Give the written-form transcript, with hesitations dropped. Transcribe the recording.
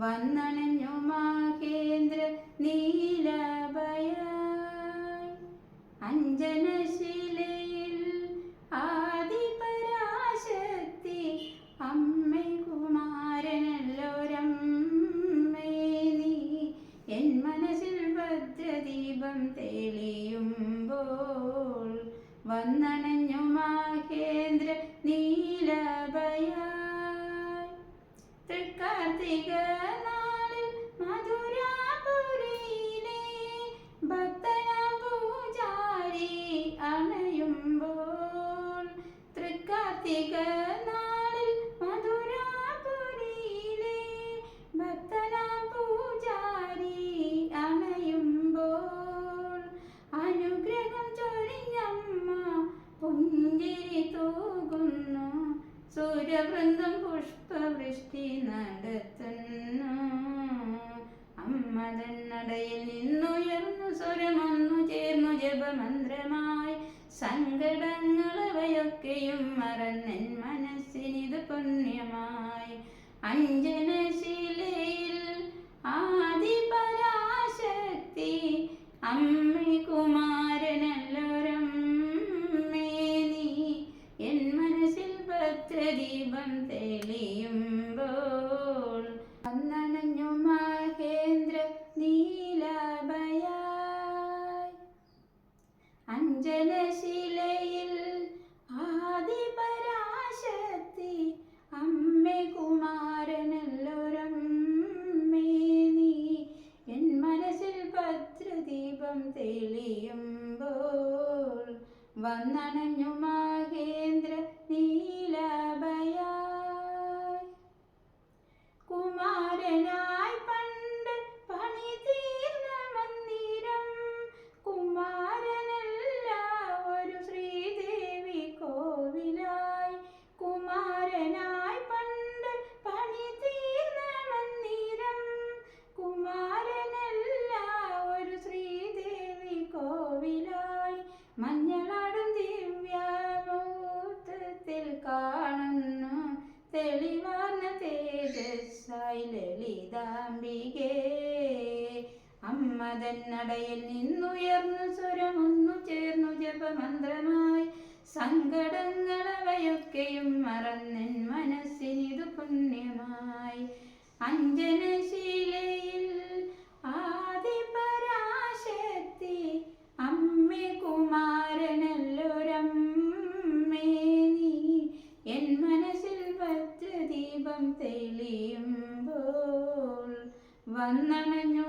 വന്നണഞ്ഞു മഹേന്ദ്ര നീലഭയായി അഞ്ജനശിലയിൽ ആദിപരാശക്തി അമ്മേ കുമാരനല്ലോരമ്മേ നീ എൻ മനസ്സിൽ ഭദ്രദീപം തെളിയുമ്പോൾ വന്നണഞ്ഞു മഹേന്ദ്ര നീലഭയായി തൃക്കാർത്തിക നാളിൽ മധുരാപുരിയിലെ ഭക്തനാം പൂജാരി അണയുമ്പോൾ തൃക്കാർത്തിക നാളിൽ മധുരാപുരിയിലെ ഭക്തനാം പൂജാരി അണയുമ്പോൾ അനുഗ്രഹം ചൊരിഞ്ഞമ്മ പുഞ്ചിരി തൂകുന്നു സൂര്യവൃന്ദം പുഷ്പവൃഷ്ടി നടത്തുന്നു അമ്മ തന്നടയിൽ നിന്നുയർന്നു സ്വരമൊന്നു ചേർന്നു ജപമന്ത്രമായി സങ്കടങ്ങളവയൊക്കെയും മറന്നെൻ മനസ്സിനിത് പുണ്യമായി അഞ്ജനശിലയിൽ ആദിപരാശക്തി അമ്മേ കുമാരനല്ലോരമ്മേ നീ എൻ മനസ്സിൽ ഭദ്രദീപം തെളിയുമ്പോൾ വന്നണഞ്ഞു മഹേന്ദ്ര നീലഭയായി അഞ്ജനശിലയിൽ ആദിപരാശക്തി അമ്മേ കുമാരനല്ലോരമ്മേ നീ എൻ മനസ്സിൽ ഭദ്രദീപം തെളിയുമ്പോൾ വന്നണഞ്ഞു മഹേന്ദ്ര നീലഭയായി കുമാരനായി പണ്ട് പണി തീർന്ന മന്ദിരം കുമാരനല്ല ഒരു ശ്രീദേവി കോവിലായി കുമാരനായി പണ്ട് പണി തീർന്ന മന്ദിരം കുമാരനല്ല ഒരു ശ്രീദേവി കോവിലായി മഞ്ഞളാടും ദിവ്യമൂർത്തത്തിൽ കാണുന്നു തെളിവാർന്ന തേജസ്സായി ലളിതാംബികേ അമ്മ തന്നടയിൽ നിന്നുയർന്നു സ്വരമൊന്നു ചേർന്നു ജപമന്ത്രമായി സങ്കടങ്ങളവയൊക്കെയും മറന്നെൻ മനസ്സിനിതു പുണ്യമായി അഞ്ജനശിലയിൽ ആദിപരാശക്തി അമ്മേ കുമാരനല്ലോരമ്മേ നീ എൻ മനസ്സിൽ ഭദ്രദീപം തെളിയുമ്പോൾ വന്നണഞ്ഞു